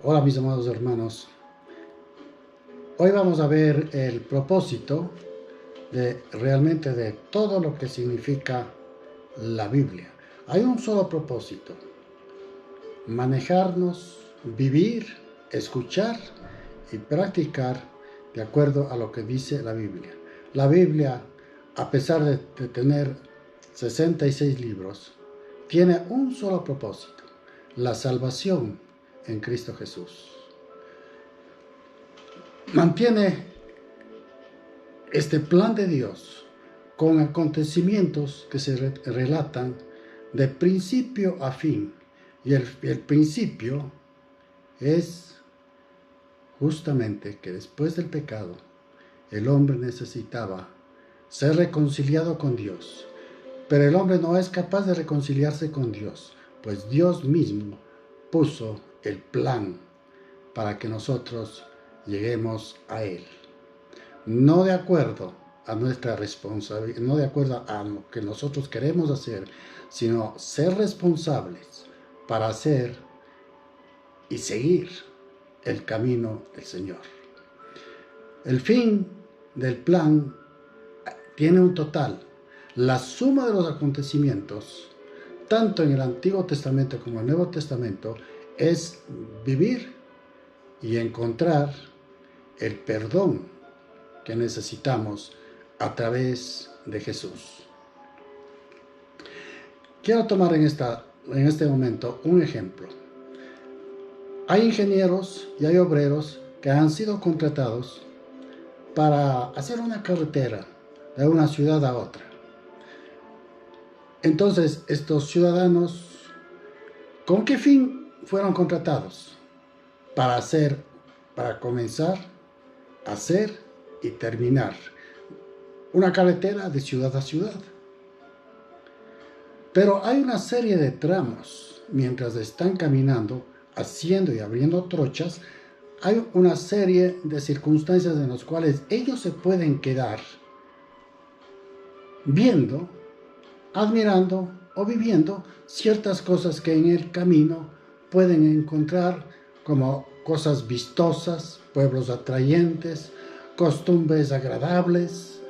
Hola mis amados hermanos, hoy vamos a ver el propósito realmente de todo lo que significa la Biblia. Hay un solo propósito: manejarnos, vivir, escuchar y practicar de acuerdo a lo que dice la Biblia. La Biblia, a pesar de tener 66 libros, tiene un solo propósito: la salvación en Cristo Jesús. Mantiene este plan de Dios con acontecimientos que se relatan de principio a fin. Y el principio es justamente que después del pecado, el hombre necesitaba ser reconciliado con Dios. Pero el hombre no es capaz de reconciliarse con Dios, pues Dios mismo puso el plan para que nosotros lleguemos a Él. No de acuerdo a nuestra responsabilidad, no de acuerdo a lo que nosotros queremos hacer, sino ser responsables para hacer y seguir el camino del Señor. El fin del plan tiene un total. La suma de los acontecimientos, tanto en el Antiguo Testamento como en el Nuevo Testamento, es vivir y encontrar el perdón que necesitamos a través de Jesús. Quiero tomar en este momento un ejemplo. Hay ingenieros y hay obreros que han sido contratados para hacer una carretera de una ciudad a otra. Entonces, estos ciudadanos, ¿con qué fin fueron contratados? Para comenzar, hacer y terminar una carretera de ciudad a ciudad. Pero hay una serie de tramos, mientras están caminando, haciendo y abriendo trochas, hay una serie de circunstancias en las cuales ellos se pueden quedar viendo, admirando o viviendo ciertas cosas que en el camino pueden encontrar, como cosas vistosas, pueblos atrayentes, costumbres agradables,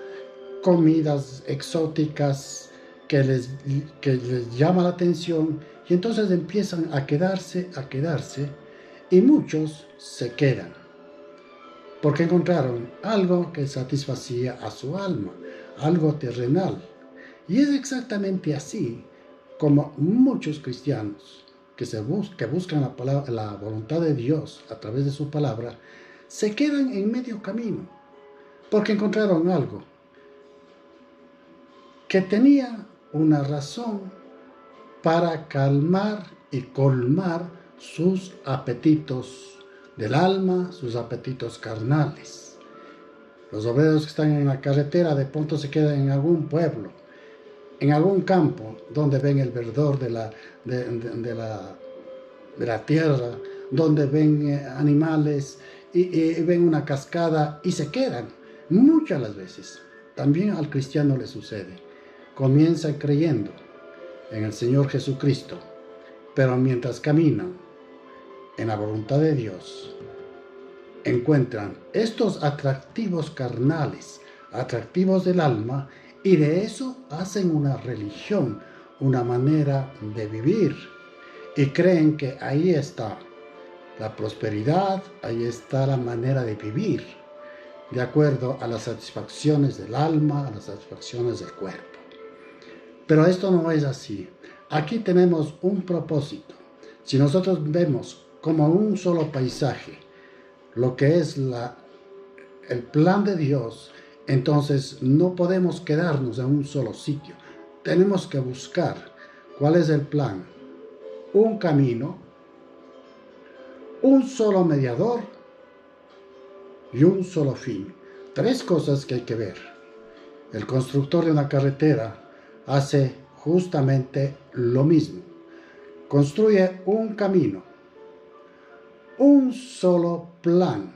comidas exóticas que les llama la atención, y entonces empiezan a quedarse, y muchos se quedan porque encontraron algo que satisfacía a su alma, algo terrenal. Y es exactamente así como muchos cristianos que buscan la voluntad de Dios a través de su palabra, se quedan en medio camino, porque encontraron algo que tenía una razón para calmar y colmar sus apetitos del alma, sus apetitos carnales. Los obreros que están en la carretera de pronto se quedan en algún pueblo, en algún campo, donde ven el verdor de la tierra, donde ven animales y ven una cascada y se quedan. Muchas las veces también al cristiano le sucede. Comienza creyendo en el Señor Jesucristo, pero mientras caminan en la voluntad de Dios, encuentran estos atractivos carnales, atractivos del alma, y de eso hacen una religión, una manera de vivir, y creen que ahí está la prosperidad, ahí está la manera de vivir, de acuerdo a las satisfacciones del alma, a las satisfacciones del cuerpo. Pero esto no es así. Aquí tenemos un propósito. Si nosotros vemos como un solo paisaje lo que es el plan de Dios, entonces no podemos quedarnos en un solo sitio. Tenemos que buscar cuál es el plan, un camino, un solo mediador y un solo fin. Tres cosas que hay que ver. El constructor de una carretera hace justamente lo mismo. Construye un camino, un solo plan,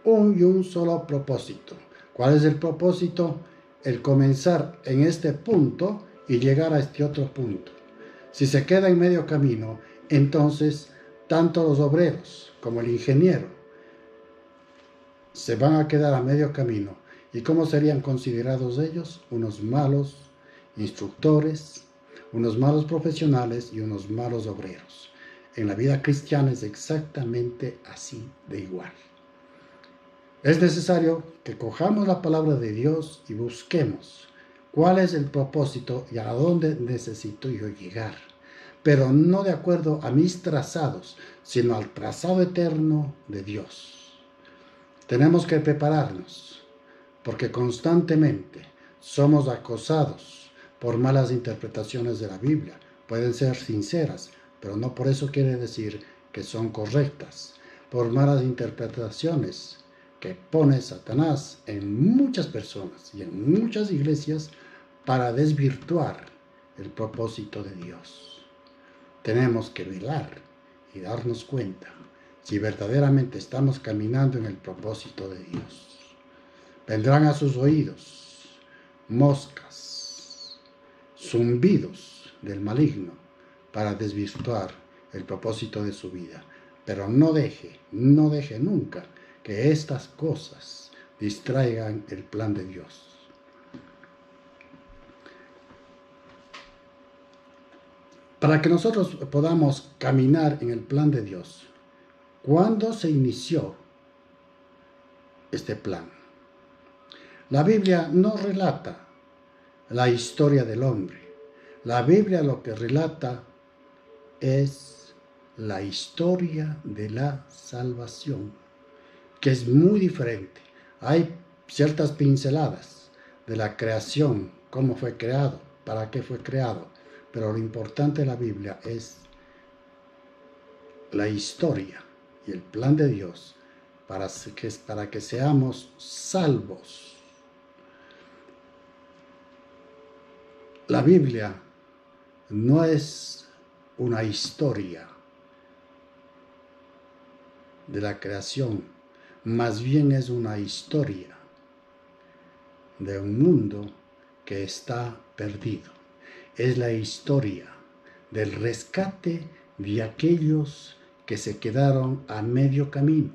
un solo propósito. ¿Cuál es el propósito? El comenzar en este punto y llegar a este otro punto. Si se queda en medio camino, entonces tanto los obreros como el ingeniero se van a quedar a medio camino. ¿Y cómo serían considerados ellos? Unos malos instructores, unos malos profesionales y unos malos obreros. En la vida cristiana es exactamente así de igual. Es necesario que cojamos la palabra de Dios y busquemos cuál es el propósito y a dónde necesito yo llegar, pero no de acuerdo a mis trazados, sino al trazado eterno de Dios. Tenemos que prepararnos, porque constantemente somos acosados por malas interpretaciones de la Biblia. Pueden ser sinceras, pero no por eso quiere decir que son correctas. Por malas interpretaciones que pone Satanás en muchas personas y en muchas iglesias para desvirtuar el propósito de Dios. Tenemos que velar y darnos cuenta si verdaderamente estamos caminando en el propósito de Dios. Vendrán a sus oídos moscas, zumbidos del maligno para desvirtuar el propósito de su vida. Pero no deje nunca que estas cosas distraigan el plan de Dios. Para que nosotros podamos caminar en el plan de Dios, ¿cuándo se inició este plan? La Biblia no relata la historia del hombre. La Biblia lo que relata es la historia de la salvación, que es muy diferente. Hay ciertas pinceladas de la creación, cómo fue creado, para qué fue creado, pero lo importante de la Biblia es la historia y el plan de Dios para que seamos salvos. La Biblia no es una historia de la creación, más bien es una historia de un mundo que está perdido. Es la historia del rescate de aquellos que se quedaron a medio camino,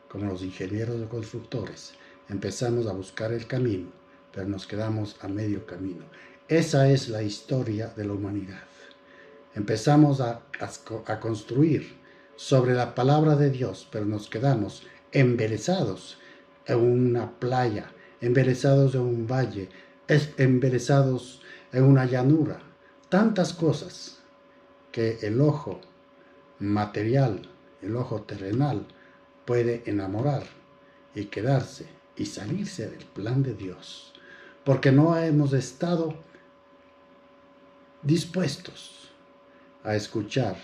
como los ingenieros o constructores. Empezamos a buscar el camino, pero nos quedamos a medio camino. Esa es la historia de la humanidad. Empezamos a construir sobre la palabra de Dios, pero nos quedamos embelesados en una playa, embelesados en un valle, embelesados en una llanura. Tantas cosas que el ojo material, el ojo terrenal, puede enamorar y quedarse y salirse del plan de Dios, porque no hemos estado dispuestos a escuchar,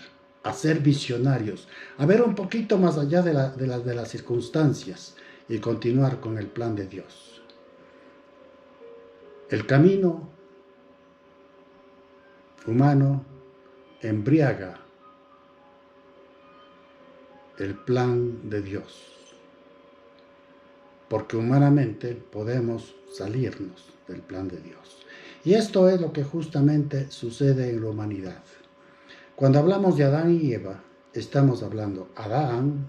a ser visionarios, a ver un poquito más allá de las circunstancias y continuar con el plan de Dios. El camino humano embriaga el plan de Dios, porque humanamente podemos salirnos del plan de Dios. Y esto es lo que justamente sucede en la humanidad. Cuando hablamos de Adán y Eva, estamos hablando Adán,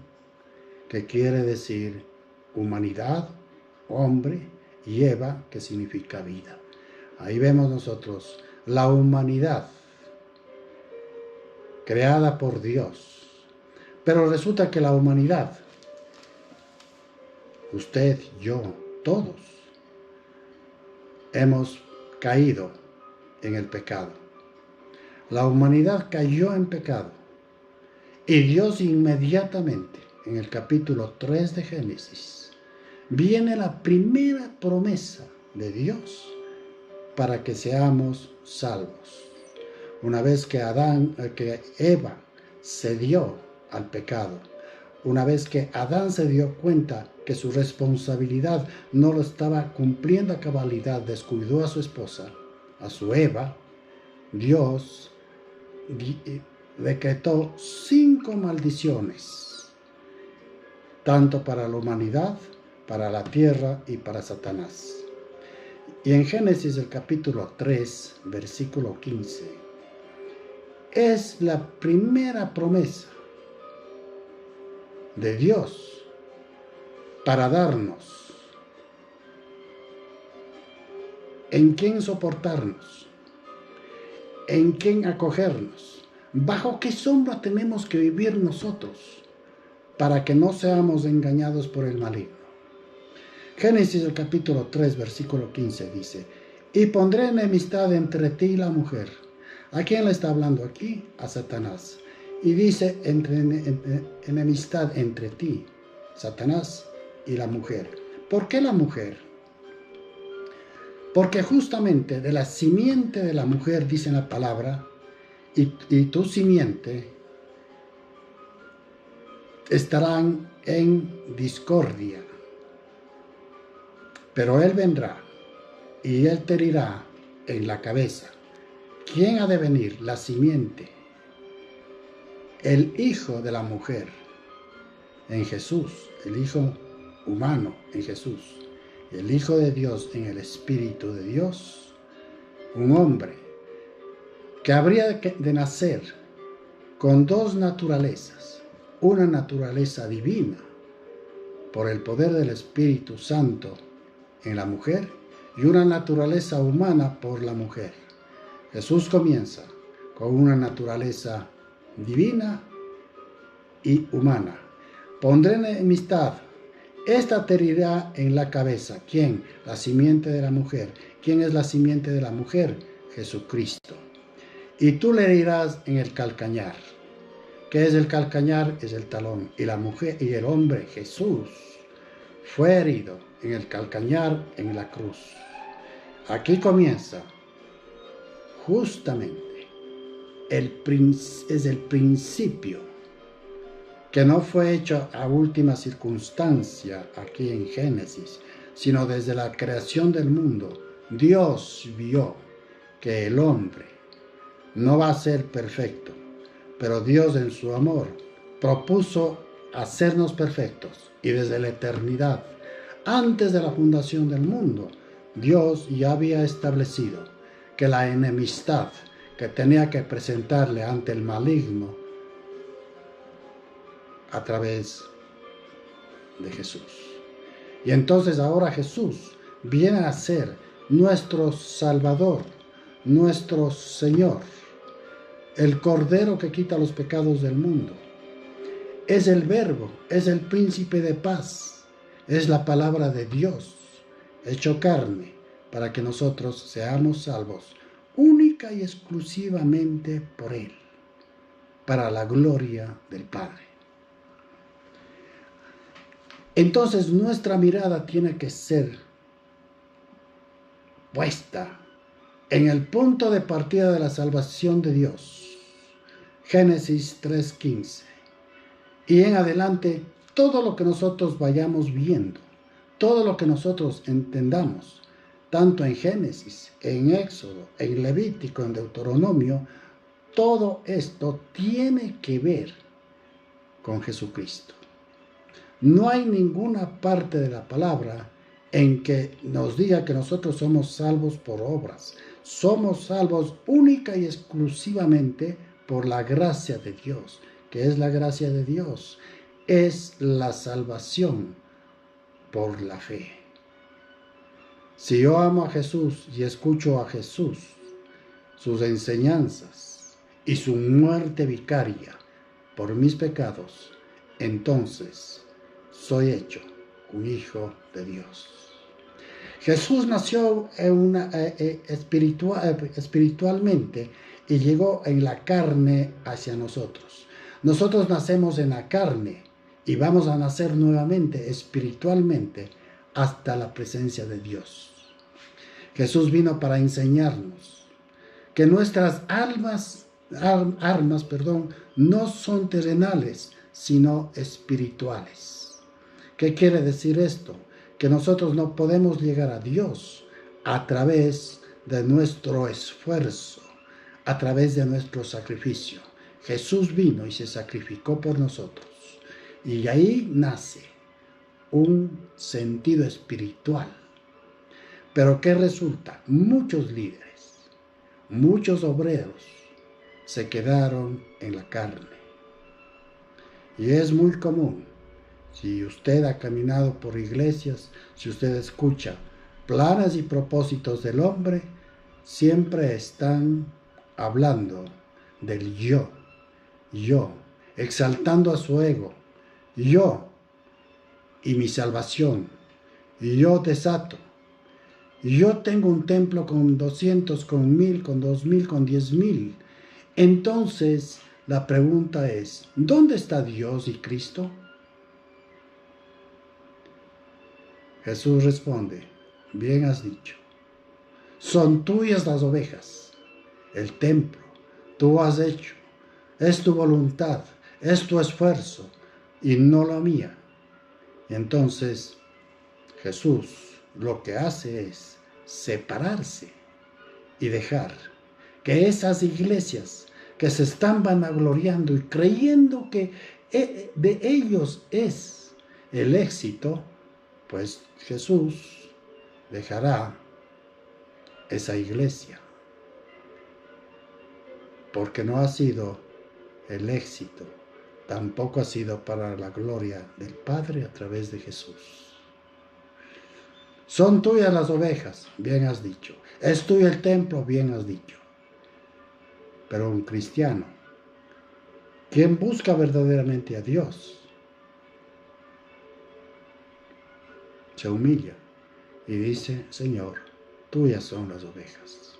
que quiere decir humanidad, hombre, y Eva, que significa vida. Ahí vemos nosotros la humanidad creada por Dios. Pero resulta que la humanidad, usted, yo, todos, hemos caído en el pecado. La humanidad cayó en pecado. Y Dios inmediatamente, en el capítulo 3 de Génesis, viene la primera promesa de Dios para que seamos salvos. Una vez que Eva cedió al pecado, una vez que Adán se dio cuenta que su responsabilidad no lo estaba cumpliendo a cabalidad, descuidó a su esposa, a su Eva, Dios decretó 5 maldiciones, tanto para la humanidad, para la tierra y para Satanás. Y en Génesis el capítulo 3, versículo 15, es la primera promesa de Dios para darnos en quién soportarnos, en quién acogernos, bajo qué sombra tenemos que vivir nosotros para que no seamos engañados por el maligno. Génesis el capítulo 3, versículo 15 dice: y pondré enemistad entre ti y la mujer. ¿A quién le está hablando aquí? A Satanás. Y dice enemistad entre ti, Satanás, y la mujer. ¿Por qué la mujer? Porque justamente de la simiente de la mujer, dice la palabra, y tu simiente estarán en discordia. Pero él vendrá y él te herirá en la cabeza. ¿Quién ha de venir? La simiente. El hijo de la mujer en Jesús, el hijo humano en Jesús, el hijo de Dios en el Espíritu de Dios, un hombre que habría de nacer con dos naturalezas, una naturaleza divina por el poder del Espíritu Santo en la mujer y una naturaleza humana por la mujer. Jesús comienza con una naturaleza divina y humana. Pondré enemistad, esta te herirá en la cabeza. ¿Quién? La simiente de la mujer. ¿Quién es la simiente de la mujer? Jesucristo. Y tú le herirás en el calcañar. ¿Qué es el calcañar? Es el talón. Y la mujer y el hombre, Jesús, fue herido en el calcañar en la cruz. Aquí comienza justamente es el principio que no fue hecho a última circunstancia aquí en Génesis, sino desde la creación del mundo. Dios vio que el hombre no va a ser perfecto, pero Dios en su amor propuso hacernos perfectos, y desde la eternidad, antes de la fundación del mundo, Dios ya había establecido que la enemistad que tenía que presentarle ante el maligno a través de Jesús. Y entonces ahora Jesús viene a ser nuestro Salvador, nuestro Señor, el Cordero que quita los pecados del mundo. Es el Verbo, es el Príncipe de paz, es la palabra de Dios, hecho carne, para que nosotros seamos salvos, única y exclusivamente por Él, para la gloria del Padre. Entonces nuestra mirada tiene que ser puesta en el punto de partida de la salvación de Dios. Génesis 3:15. Y en adelante, todo lo que nosotros vayamos viendo, todo lo que nosotros entendamos, tanto en Génesis, en Éxodo, en Levítico, en Deuteronomio, todo esto tiene que ver con Jesucristo. No hay ninguna parte de la palabra en que nos diga que nosotros somos salvos por obras. Somos salvos única y exclusivamente por la gracia de Dios. ¿Qué es la gracia de Dios? Es la salvación por la fe. Si yo amo a Jesús y escucho a Jesús, sus enseñanzas y su muerte vicaria por mis pecados, entonces soy hecho un hijo de Dios. Jesús nació espiritualmente y llegó en la carne hacia nosotros. Nosotros nacemos en la carne y vamos a nacer nuevamente espiritualmente hasta la presencia de Dios. Jesús vino para enseñarnos que nuestras armas no son terrenales, sino espirituales. ¿Qué quiere decir esto? Que nosotros no podemos llegar a Dios a través de nuestro esfuerzo, a través de nuestro sacrificio. Jesús vino y se sacrificó por nosotros. Y ahí nace un sentido espiritual. Pero ¿qué resulta? Muchos líderes, muchos obreros se quedaron en la carne. Y es muy común Si usted ha caminado por iglesias, si usted escucha planes y propósitos del hombre, siempre están hablando del yo, exaltando a su ego, yo y mi salvación, yo desato. Yo tengo un templo con 200, con 1000, con 2000, con 10,000. Entonces, la pregunta es, ¿dónde está Dios y Cristo? Jesús responde, bien has dicho. Son tuyas las ovejas, el templo, tú has hecho, es tu voluntad, es tu esfuerzo y no la mía. Y entonces, Jesús lo que hace es separarse y dejar que esas iglesias que se están vanagloriando y creyendo que de ellos es el éxito, pues Jesús dejará esa iglesia, porque no ha sido el éxito, tampoco ha sido para la gloria del Padre a través de Jesús. Son tuyas las ovejas, bien has dicho. Es tuyo el templo, bien has dicho. Pero un cristiano, quien busca verdaderamente a Dios, se humilla y dice, Señor, tuyas son las ovejas.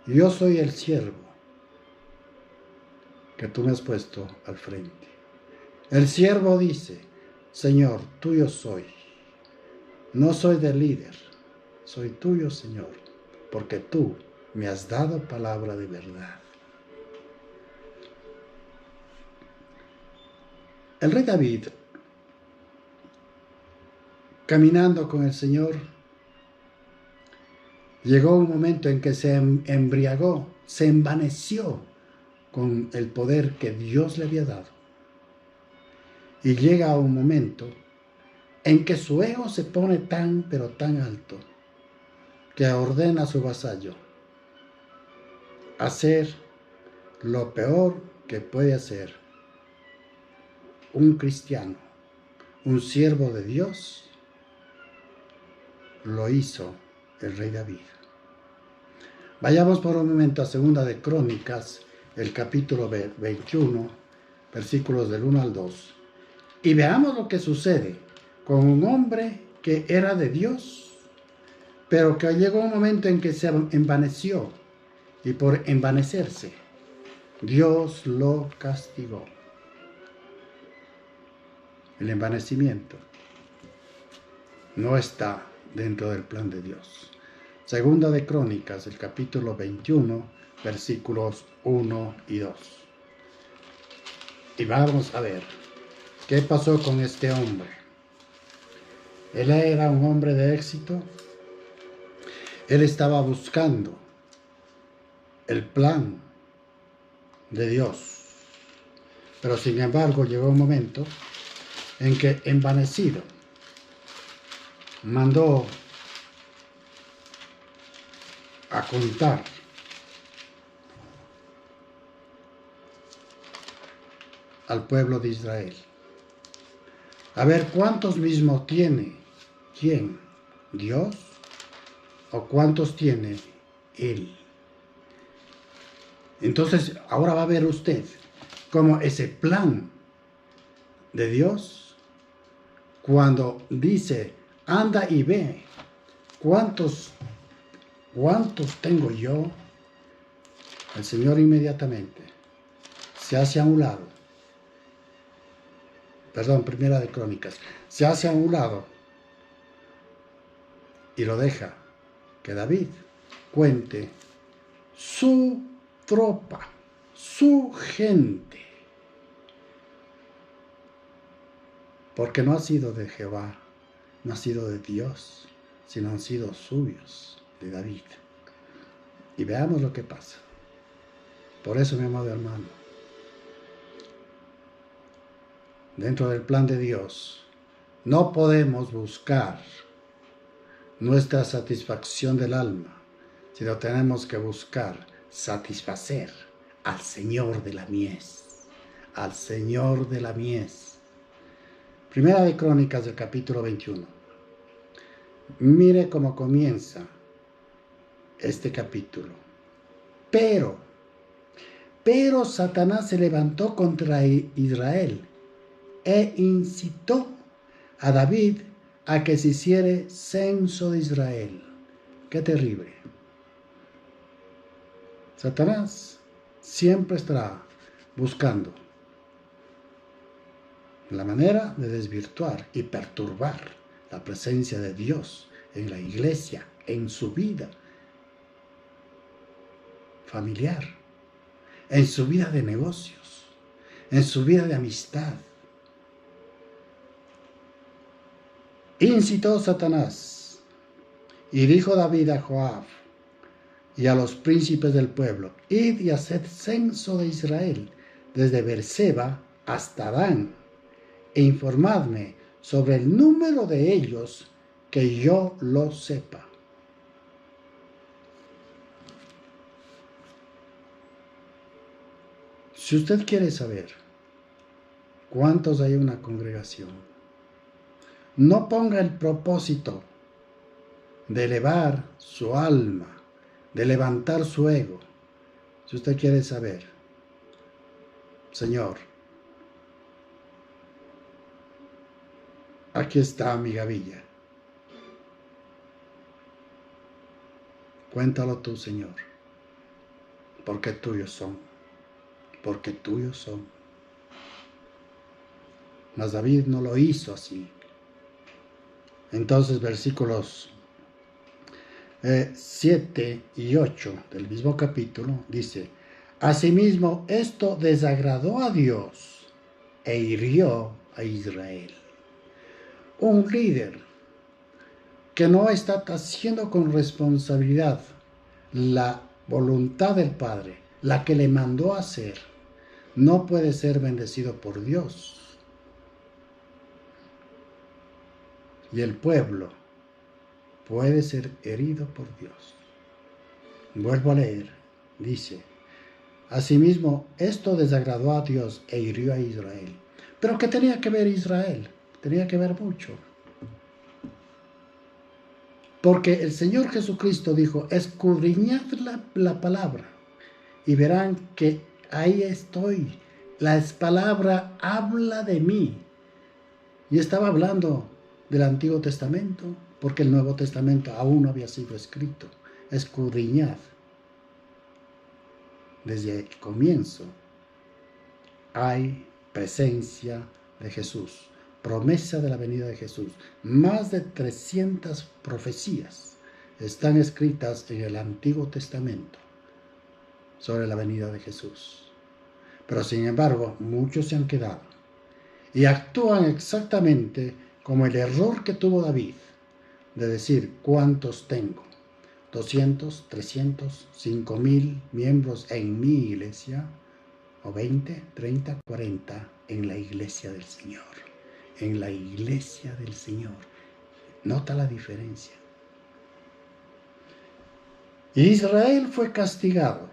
Yo soy el siervo que tú me has puesto al frente. El siervo dice, Señor, tuyo soy. No soy del líder, soy tuyo, Señor, porque tú me has dado palabra de verdad. El rey David, caminando con el Señor, llegó un momento en que se embriagó, se envaneció con el poder que Dios le había dado. Y llega un momento en que su ego se pone tan, pero tan alto, que ordena a su vasallo hacer lo peor que puede hacer un cristiano, un siervo de Dios. Lo hizo el rey David. Vayamos por un momento a Segunda de Crónicas, el capítulo 21, versículos del 1 al 2, y veamos lo que sucede con un hombre que era de Dios, pero que llegó un momento en que se envaneció, y por envanecerse, Dios lo castigó. El envanecimiento no está dentro del plan de Dios. Segunda de Crónicas, el capítulo 21, versículos 1 y 2. Y vamos a ver qué pasó con este hombre. Él era un hombre de éxito. Él estaba buscando el plan de Dios. Pero sin embargo llegó un momento en que, envanecido, mandó a contar al pueblo de Israel. A ver cuántos mismos tiene. ¿Quién? ¿Dios? ¿O cuántos tiene Él? Entonces, ahora va a ver usted cómo ese plan de Dios, cuando dice, anda y ve, ¿cuántos tengo yo? El Señor inmediatamente se hace a un lado. Perdón, Primera de Crónicas. Se hace a un lado y lo deja que David cuente su tropa, su gente. Porque no ha sido de Jehová, no ha sido de Dios, sino han sido suyos, de David. Y veamos lo que pasa. Por eso, mi amado hermano, dentro del plan de Dios, no podemos buscar nuestra satisfacción del alma, sino tenemos que buscar satisfacer al Señor de la mies, al Señor de la mies. Primera de Crónicas del capítulo 21. Mire cómo comienza este capítulo. Pero Satanás se levantó contra Israel e incitó a David a que se hiciera censo de Israel. Qué terrible. Satanás siempre estará buscando la manera de desvirtuar y perturbar la presencia de Dios en la iglesia, en su vida familiar, en su vida de negocios, en su vida de amistad. Incitó Satanás y dijo David a Joab y a los príncipes del pueblo: id y haced censo de Israel desde Beerseba hasta Dan, e informadme sobre el número de ellos, que yo lo sepa. Si usted quiere saber cuántos hay en una congregación, no ponga el propósito de elevar su alma, de levantar su ego. Si usted quiere saber, Señor, aquí está mi gavilla. Cuéntalo tú, Señor, porque tuyos son, porque tuyos son. Mas David no lo hizo así. Entonces, versículos 7 y 8 del mismo capítulo dice: asimismo, esto desagradó a Dios e hirió a Israel. Un líder que no está haciendo con responsabilidad la voluntad del Padre, la que le mandó a hacer, no puede ser bendecido por Dios. Y el pueblo puede ser herido por Dios. Vuelvo a leer, dice: asimismo, esto desagradó a Dios e hirió a Israel. ¿Pero qué tenía que ver Israel? Tenía que ver mucho. Porque el Señor Jesucristo dijo: escudriñad la palabra y verán que ahí estoy. La palabra habla de mí. Y estaba hablando del Antiguo Testamento, porque el Nuevo Testamento aún no había sido escrito. Escudriñad. Desde el comienzo hay presencia de Jesús, promesa de la venida de Jesús. Más de 300 profecías están escritas en el Antiguo Testamento sobre la venida de Jesús. Pero sin embargo, muchos se han quedado y actúan exactamente como el error que tuvo David, de decir: ¿cuántos tengo? 200, 300, 5,000 miembros en mi iglesia, o 20, 30, 40 en la iglesia del Señor. En la iglesia del Señor. Nota la diferencia. Israel fue castigado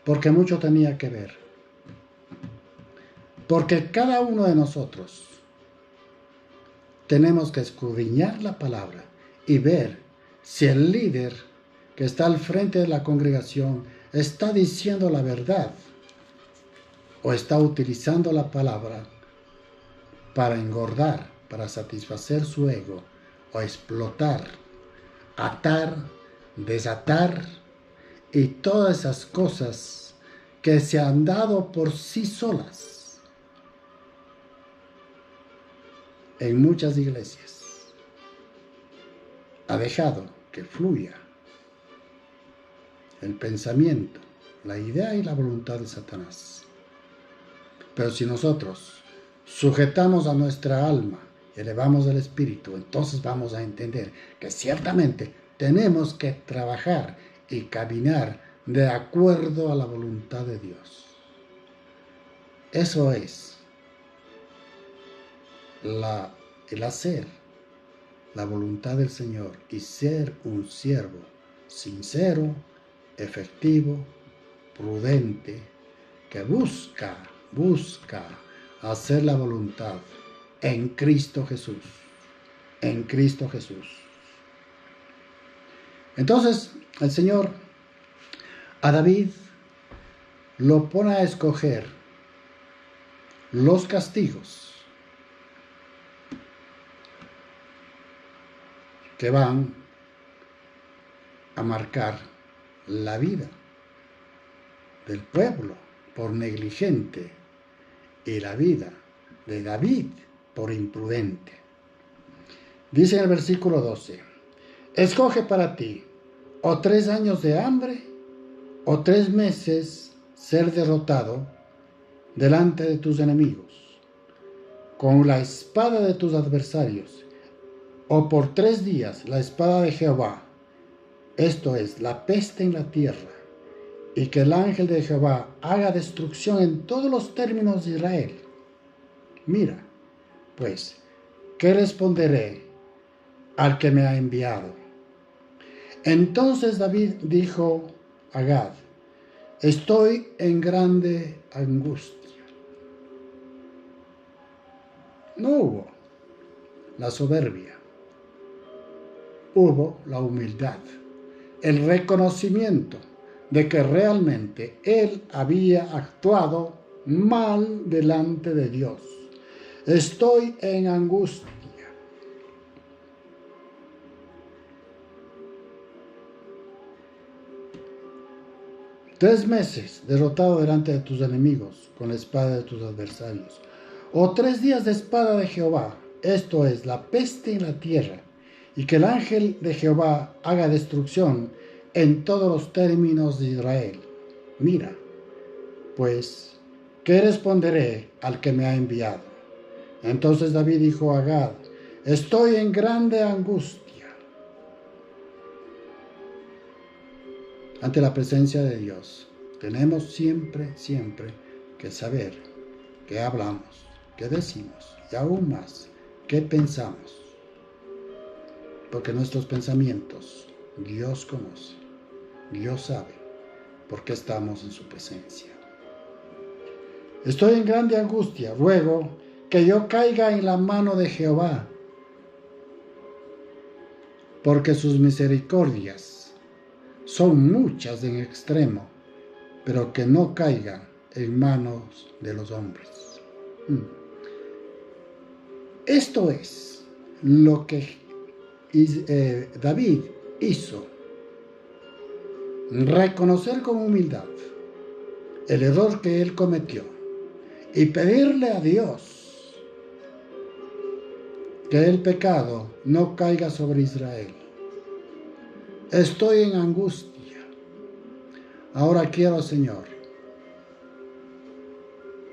porque mucho tenía que ver. Porque cada uno de nosotros tenemos que escudriñar la palabra y ver si el líder que está al frente de la congregación está diciendo la verdad o está utilizando la palabra para engordar, para satisfacer su ego, o explotar, atar, desatar y todas esas cosas que se han dado por sí solas en muchas iglesias. Ha dejado que fluya el pensamiento, la idea y la voluntad de Satanás. Pero si nosotros sujetamos a nuestra alma y elevamos el espíritu, entonces vamos a entender que ciertamente tenemos que trabajar y caminar de acuerdo a la voluntad de Dios. Eso es el hacer la voluntad del Señor y ser un siervo sincero, efectivo, prudente, que busca hacer la voluntad en Cristo Jesús. En Cristo Jesús. Entonces, el Señor a David lo pone a escoger los castigos que van a marcar la vida del pueblo por negligente y la vida de David por imprudente. Dice en el versículo 12: escoge para ti o 3 años de hambre o 3 meses ser derrotado delante de tus enemigos con la espada de tus adversarios, o por 3 días la espada de Jehová, esto es, la peste en la tierra, y que el ángel de Jehová haga destrucción en todos los términos de Israel. Mira, pues, ¿qué responderé al que me ha enviado? Entonces David dijo a Gad: estoy en grande angustia. No hubo la soberbia, hubo la humildad, el reconocimiento de que realmente él había actuado mal delante de Dios. Estoy en angustia. Tres meses derrotado delante de tus enemigos con la espada de tus adversarios, o 3 días de espada de Jehová, esto es, la peste en la tierra, y que el ángel de Jehová haga destrucción en todos los términos de Israel. Mira, pues, ¿qué responderé al que me ha enviado? Entonces David dijo a Gad: estoy en grande angustia. Ante la presencia de Dios, tenemos siempre que saber qué hablamos, qué decimos y aún más, qué pensamos. Porque nuestros pensamientos Dios conoce, Dios sabe, porque estamos en su presencia. Estoy en grande angustia, ruego que yo caiga en la mano de Jehová, porque sus misericordias son muchas en extremo, pero que no caiga en manos de los hombres. Esto es lo que David hizo: reconocer con humildad el error que él cometió y pedirle a Dios que el pecado no caiga sobre Israel. Estoy en angustia. Ahora quiero, Señor,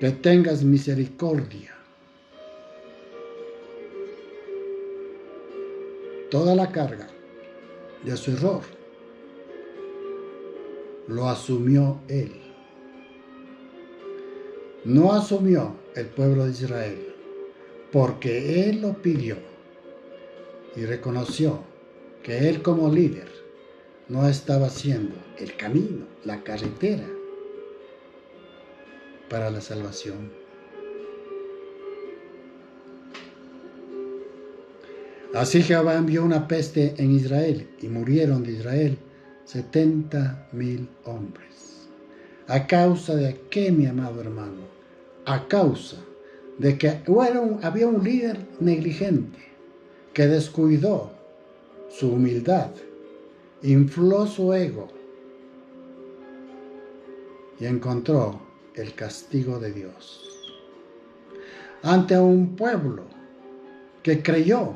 que tengas misericordia. Toda la carga de su error lo asumió él. No asumió el pueblo de Israel, porque él lo pidió y reconoció que él como líder no estaba haciendo el camino, la carretera para la salvación. Así Jehová envió una peste en Israel y murieron de Israel 70,000 hombres. ¿A causa de qué, mi amado hermano? A causa de que había un líder negligente que descuidó su humildad, infló su ego y encontró el castigo de Dios. Ante un pueblo que creyó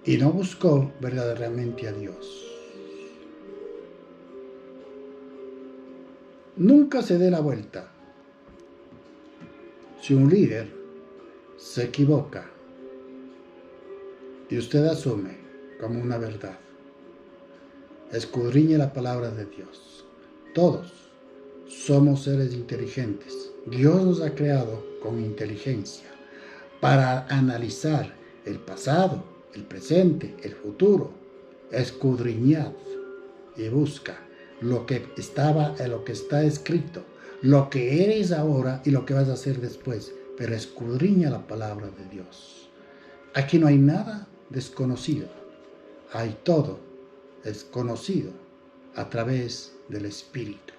y no buscó verdaderamente a Dios. Nunca se dé la vuelta. Si un líder se equivoca y usted asume como una verdad, escudriñe la palabra de Dios. Todos somos seres inteligentes. Dios nos ha creado con inteligencia para analizar el pasado, el presente, el futuro. Escudriñad y busca lo que está escrito, lo que eres ahora y lo que vas a hacer después. pero escudriña la palabra de Dios. Aquí no hay nada desconocido, hay todo es conocido a través del Espíritu.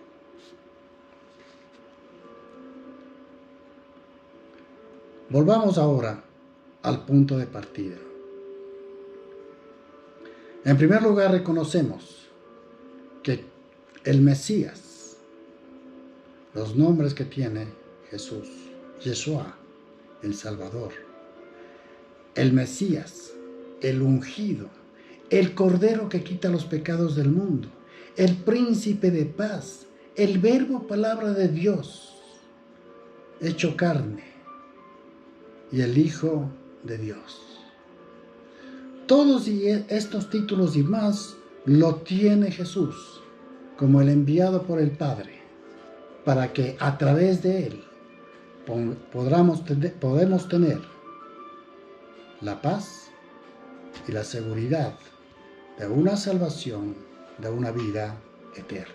Volvamos ahora al punto de partida. En primer lugar, reconocemos que el Mesías, los nombres que tiene Jesús, Yeshua, el Salvador, el Mesías, el ungido, el Cordero que quita los pecados del mundo, el Príncipe de paz, el Verbo palabra de Dios, hecho carne, y el Hijo de Dios. Todos estos títulos y más lo tiene Jesús como el enviado por el Padre, para que a través de él podemos tener la paz y la seguridad de una salvación, de una vida eterna.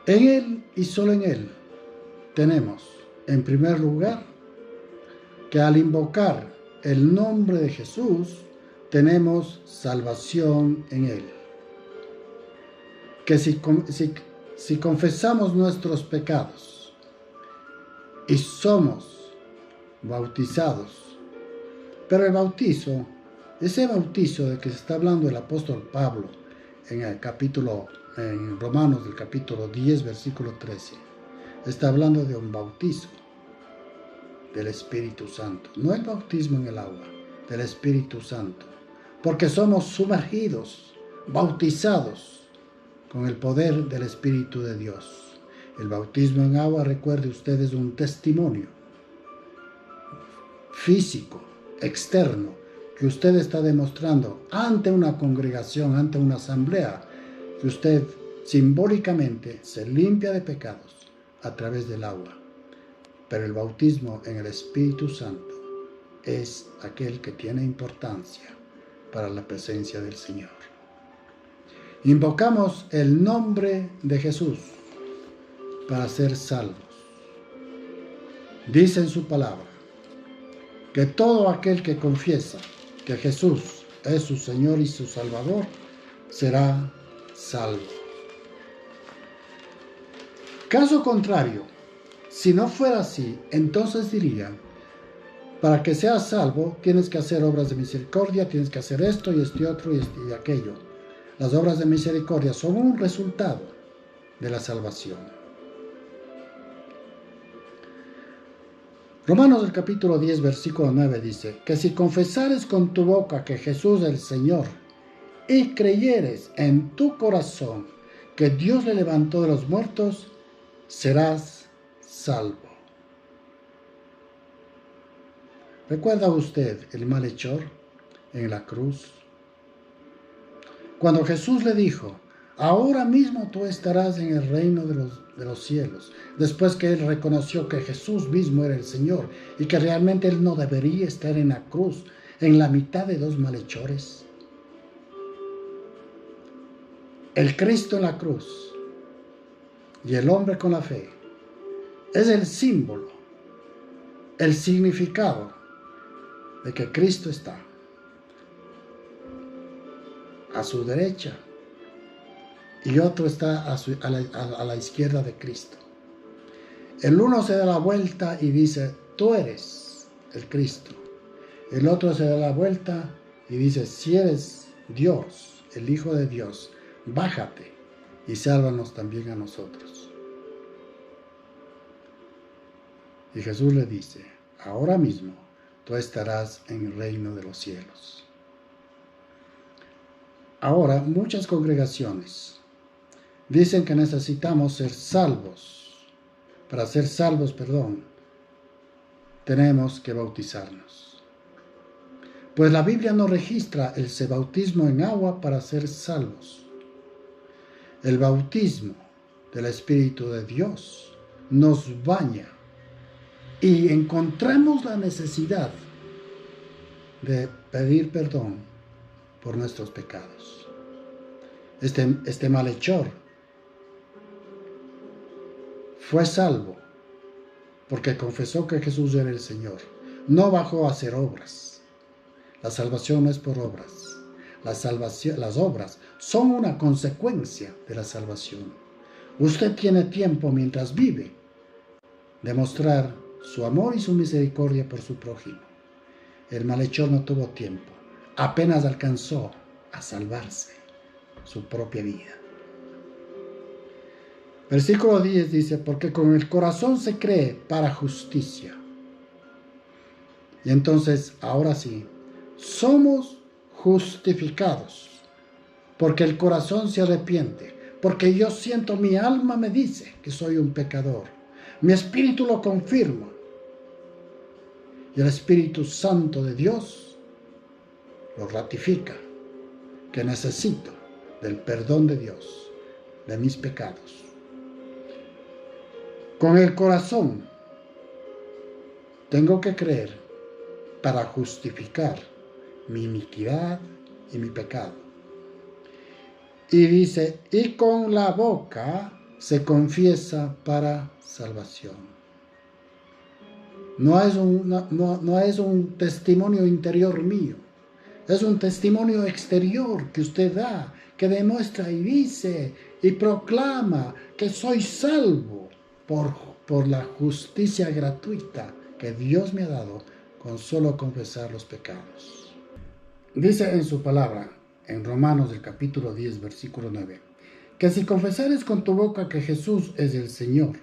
En él y solo en él tenemos, en primer lugar, que al invocar el nombre de Jesús, tenemos salvación en él. Que si confesamos nuestros pecados y somos bautizados, pero el bautizo, ese bautizo de que se está hablando el apóstol Pablo en Romanos del capítulo 10, versículo 13, está hablando de un bautizo del Espíritu Santo, no el bautismo en el agua, del Espíritu Santo, porque somos sumergidos, bautizados con el poder del Espíritu de Dios. El bautismo en agua, recuerde usted, es un testimonio físico, externo, que usted está demostrando ante una congregación, ante una asamblea, que usted simbólicamente se limpia de pecados a través del agua. Pero el bautismo en el Espíritu Santo es aquel que tiene importancia para la presencia del Señor. Invocamos el nombre de Jesús para ser salvos. Dice en su palabra que todo aquel que confiesa que Jesús es su Señor y su Salvador será salvo. Caso contrario, si no fuera así, entonces diría, para que seas salvo tienes que hacer obras de misericordia, tienes que hacer esto y este otro y aquello. Las obras de misericordia son un resultado de la salvación. Romanos el capítulo 10, versículo 9 dice, que si confesares con tu boca que Jesús es el Señor y creyeres en tu corazón que Dios le levantó de los muertos, serás salvo. ¿Recuerda usted el malhechor en la cruz? Cuando Jesús le dijo, ahora mismo tú estarás en el reino de los cielos, después que él reconoció que Jesús mismo era el Señor y que realmente él no debería estar en la cruz, en la mitad de dos malhechores. El Cristo en la cruz y el hombre con la fe es el símbolo, el significado de que Cristo está a su derecha y otro está a la izquierda de Cristo. El uno se da la vuelta y dice, tú eres el Cristo. El otro se da la vuelta y dice, si eres Dios, el Hijo de Dios, bájate y sálvanos también a nosotros. Y Jesús le dice, ahora mismo tú estarás en el reino de los cielos. Ahora, muchas congregaciones dicen que necesitamos ser salvos. Para ser salvos, tenemos que bautizarnos. Pues la Biblia no registra el bautismo en agua para ser salvos. El bautismo del Espíritu de Dios nos baña y encontramos la necesidad de pedir perdón por nuestros pecados. Este malhechor fue salvo porque confesó que Jesús era el Señor. No bajó a hacer obras. La salvación no es por obras. Las obras son una consecuencia de la salvación. Usted tiene tiempo mientras vive de mostrar su amor y su misericordia por su prójimo. El malhechor no tuvo tiempo. Apenas alcanzó a salvarse su propia vida. Versículo 10 dice, porque con el corazón se cree para justicia. Y entonces, ahora sí, somos justificados, porque el corazón se arrepiente, porque yo siento, mi alma me dice que soy un pecador. Mi espíritu lo confirma. Y el Espíritu Santo de Dios lo ratifica, que necesito del perdón de Dios, de mis pecados. Con el corazón tengo que creer para justificar mi iniquidad y mi pecado. Y dice, y con la boca se confiesa para salvación. No es un testimonio interior mío, es un testimonio exterior que usted da, que demuestra y dice y proclama que soy salvo por la justicia gratuita que Dios me ha dado con solo confesar los pecados. Dice en su palabra, en Romanos del capítulo 10, versículo 9, que si confesares con tu boca que Jesús es el Señor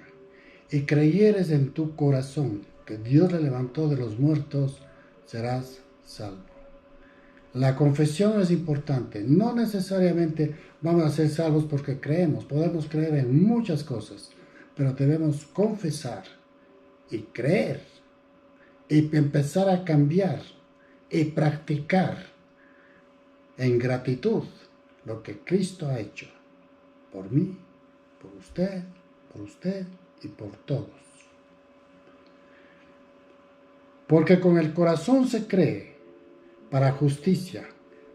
y creyeres en tu corazón que Dios le levantó de los muertos, serás salvo. La confesión es importante. No necesariamente vamos a ser salvos porque creemos. Podemos creer en muchas cosas, pero debemos confesar y creer y empezar a cambiar y practicar en gratitud lo que Cristo ha hecho por mí, por usted y por todos. Porque con el corazón se cree para justicia,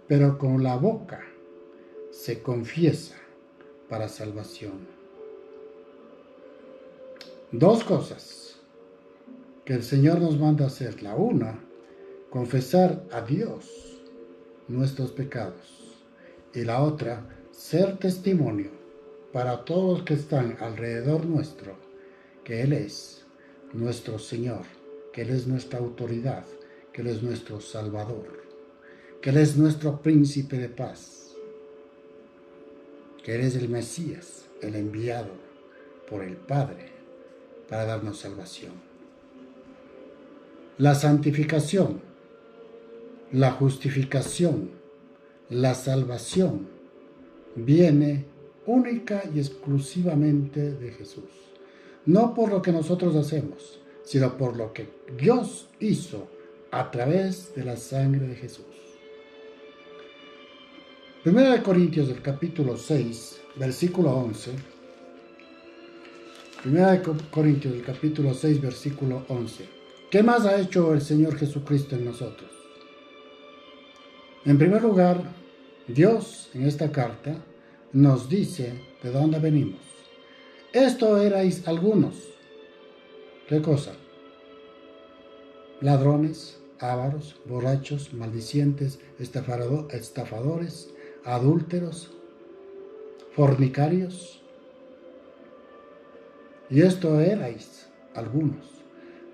pero con la boca se confiesa para salvación. Dos cosas que el Señor nos manda hacer. La una, confesar a Dios nuestros pecados. Y la otra, ser testimonio para todos los que están alrededor nuestro, que Él es nuestro Señor, que Él es nuestra autoridad, que Él es nuestro Salvador, que Él es nuestro príncipe de paz, que Él es el Mesías, el enviado por el Padre para darnos salvación. La santificación, la justificación, la salvación viene única y exclusivamente de Jesús. No por lo que nosotros hacemos, sino por lo que Dios hizo a través de la sangre de Jesús. 1 Corintios del capítulo 6, versículo 11. 1 Corintios del capítulo 6, versículo 11. ¿Qué más ha hecho el Señor Jesucristo en nosotros? En primer lugar, Dios en esta carta nos dice de dónde venimos. Esto erais algunos. ¿Qué cosa? Ladrones, ávaros, borrachos, maldicientes, estafadores, adúlteros, fornicarios. Y esto erais algunos.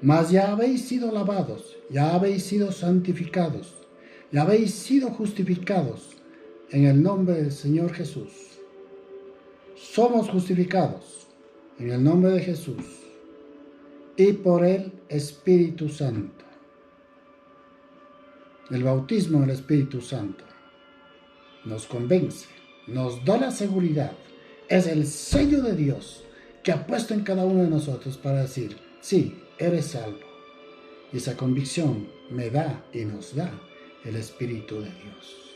Mas ya habéis sido lavados, ya habéis sido santificados, ya habéis sido justificados en el nombre del Señor Jesús. Somos justificados en el nombre de Jesús y por el Espíritu Santo. El bautismo del Espíritu Santo nos convence, nos da la seguridad, es el sello de Dios que ha puesto en cada uno de nosotros para decir, sí, eres salvo. Y esa convicción me da y nos da el Espíritu de Dios.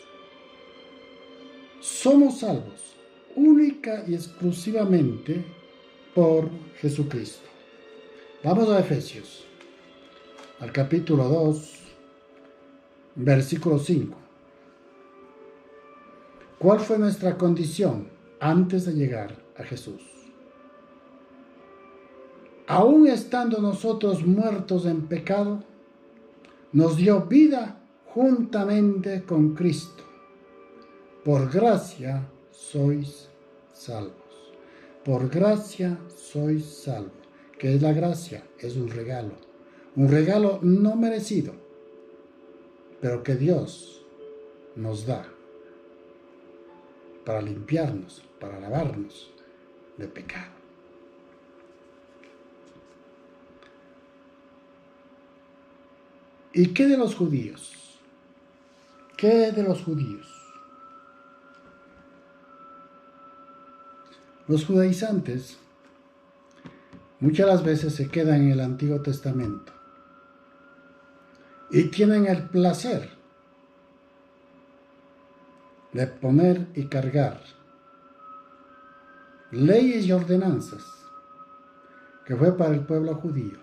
Somos salvos única y exclusivamente por Jesucristo. Vamos a Efesios, al capítulo 2, versículo 5. ¿Cuál fue nuestra condición antes de llegar a Jesús? aun estando nosotros muertos en pecado, nos dio vida juntamente con Cristo. Por gracia sois salvos. Por gracia sois salvos. ¿Qué es la gracia? Es un regalo no merecido, pero que Dios nos da para limpiarnos, para lavarnos de pecado. ¿Y qué de los judíos? ¿Qué de los judíos? Los judaizantes muchas las veces se quedan en el Antiguo Testamento y tienen el placer de poner y cargar leyes y ordenanzas que fue para el pueblo judío.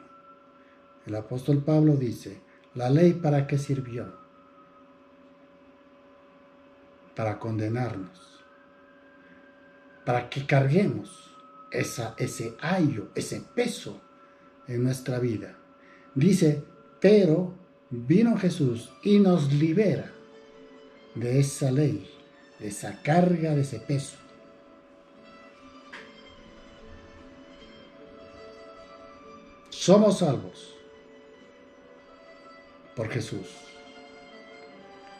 El apóstol Pablo dice, ¿la ley para qué sirvió? Para condenarnos, para que carguemos ese ayo, ese peso en nuestra vida. Dice, pero vino Jesús y nos libera de esa ley, de esa carga, de ese peso. Somos salvos por Jesús.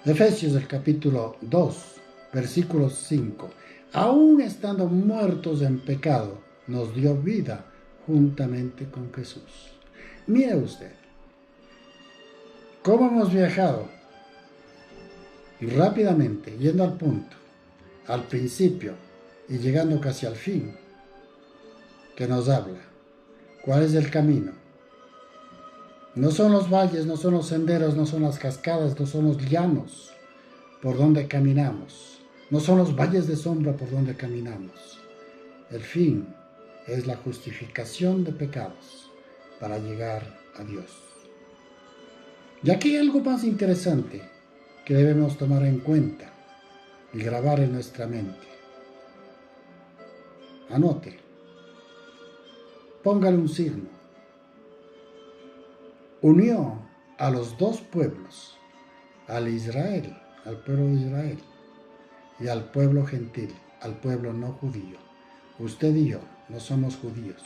Efesios el capítulo 2, versículo 5. Aún estando muertos en pecado, nos dio vida juntamente con Jesús. Mire usted, cómo hemos viajado rápidamente, yendo al punto, al principio y llegando casi al fin, que nos habla. ¿Cuál es el camino? No son los valles, no son los senderos, no son las cascadas, no son los llanos por donde caminamos. No son los valles de sombra por donde caminamos. El fin es la justificación de pecados para llegar a Dios. Y aquí hay algo más interesante que debemos tomar en cuenta y grabar en nuestra mente. Anote. Póngale un signo. Unió a los dos pueblos, al Israel, al pueblo de Israel, y al pueblo gentil, al pueblo no judío. Usted y yo no somos judíos,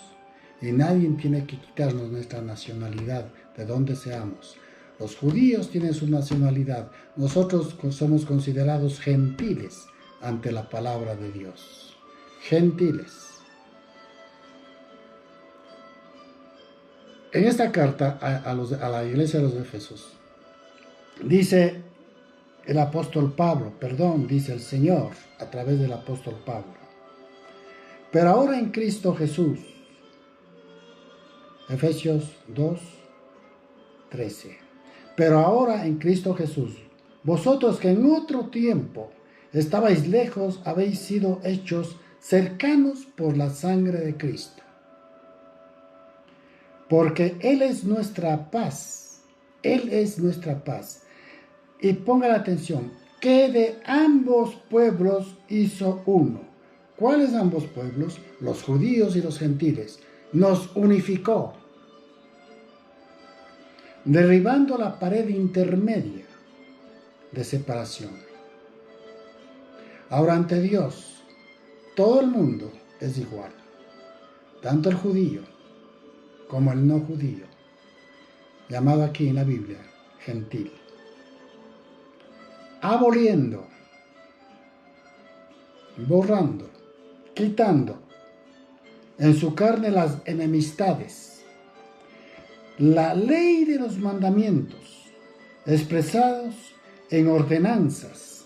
y nadie tiene que quitarnos nuestra nacionalidad, de donde seamos. Los judíos tienen su nacionalidad, nosotros somos considerados gentiles ante la palabra de Dios. Gentiles. En esta carta a la iglesia de los Efesios, dice el apóstol Pablo, dice el Señor a través del apóstol Pablo. Pero ahora en Cristo Jesús, Efesios 2, 13. Pero ahora en Cristo Jesús, vosotros que en otro tiempo estabais lejos, habéis sido hechos cercanos por la sangre de Cristo. Porque Él es nuestra paz. Él es nuestra paz. Y pongan atención, que de ambos pueblos hizo uno. ¿Cuáles ambos pueblos? Los judíos y los gentiles. Nos unificó, derribando la pared intermedia de separación. Ahora ante Dios, todo el mundo es igual. Tanto el judío como el no judío, llamado aquí en la Biblia gentil, aboliendo, borrando, quitando en su carne las enemistades, la ley de los mandamientos expresados en ordenanzas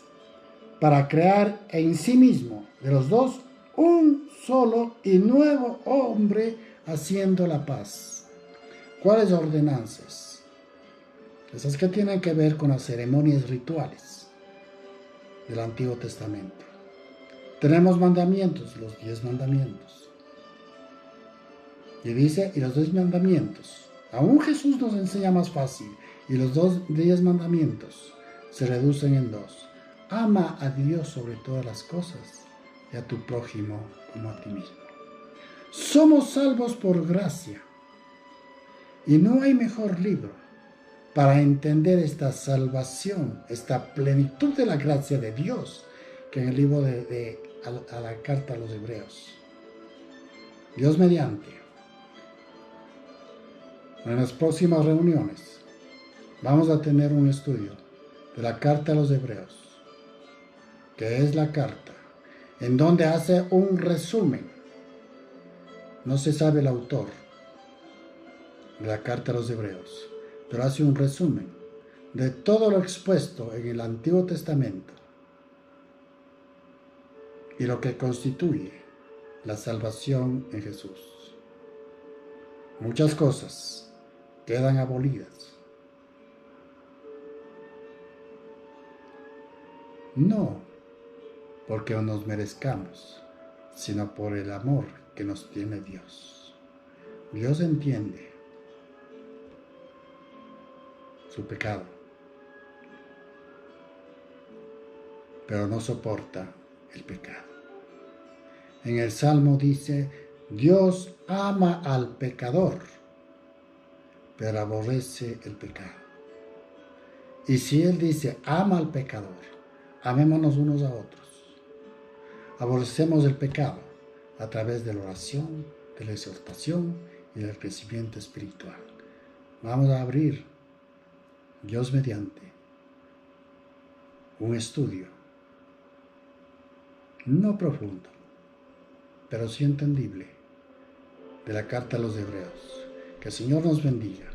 para crear en sí mismo de los dos un solo y nuevo hombre haciendo la paz. ¿Cuáles ordenanzas? Esas que tienen que ver con las ceremonias rituales del Antiguo Testamento. Tenemos mandamientos, los 10 mandamientos. Y dice, y los 10 mandamientos, aún Jesús nos enseña más fácil, y los 10 mandamientos se reducen en 2. Ama a Dios sobre todas las cosas y a tu prójimo como a ti mismo. Somos salvos por gracia, Y no hay mejor libro para entender esta salvación, esta plenitud de la gracia de Dios, que en el libro a la carta a los Hebreos. Dios mediante, en las próximas reuniones vamos a tener un estudio de la carta a los Hebreos, que es la carta en donde hace un resumen. No se sabe el autor de la carta a los Hebreos, pero hace un resumen de todo lo expuesto en el Antiguo Testamento y lo que constituye la salvación en Jesús. Muchas cosas quedan abolidas. No porque nos merezcamos, sino por el amor que nos tiene Dios. Dios entiende su pecado, pero no soporta el pecado. En el Salmo dice, Dios ama al pecador, pero aborrece el pecado. Y si Él dice, ama al pecador, amémonos unos a otros. Aborrecemos el pecado a través de la oración, de la exhortación y del crecimiento espiritual. Vamos a abrir, Dios mediante, un estudio, no profundo, pero sí entendible, de la carta a los Hebreos. Que el Señor nos bendiga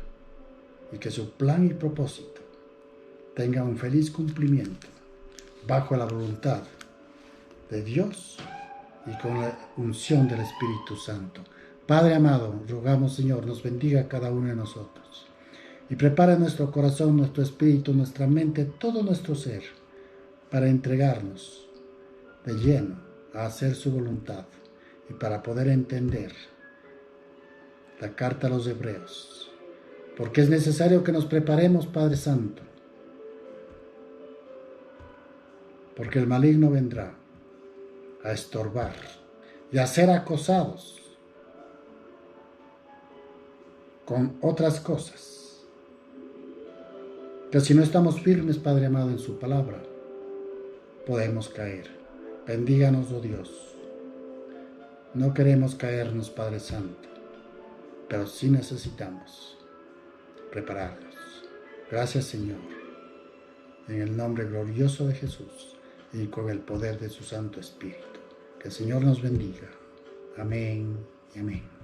y que su plan y propósito tenga un feliz cumplimiento bajo la voluntad de Dios y con la unción del Espíritu Santo. Padre amado, rogamos, Señor, nos bendiga a cada uno de nosotros y prepara nuestro corazón, nuestro espíritu, nuestra mente, todo nuestro ser para entregarnos de lleno a hacer su voluntad y para poder entender la carta a los Hebreos, porque es necesario que nos preparemos, Padre Santo, porque el maligno vendrá a estorbar y a ser acosados con otras cosas, que si no estamos firmes, Padre amado, en su palabra, podemos caer. Bendíganos, oh Dios. No queremos caernos, Padre Santo, pero sí necesitamos prepararnos. Gracias, Señor, en el nombre glorioso de Jesús y con el poder de su Santo Espíritu. Que el Señor nos bendiga. Amén y amén.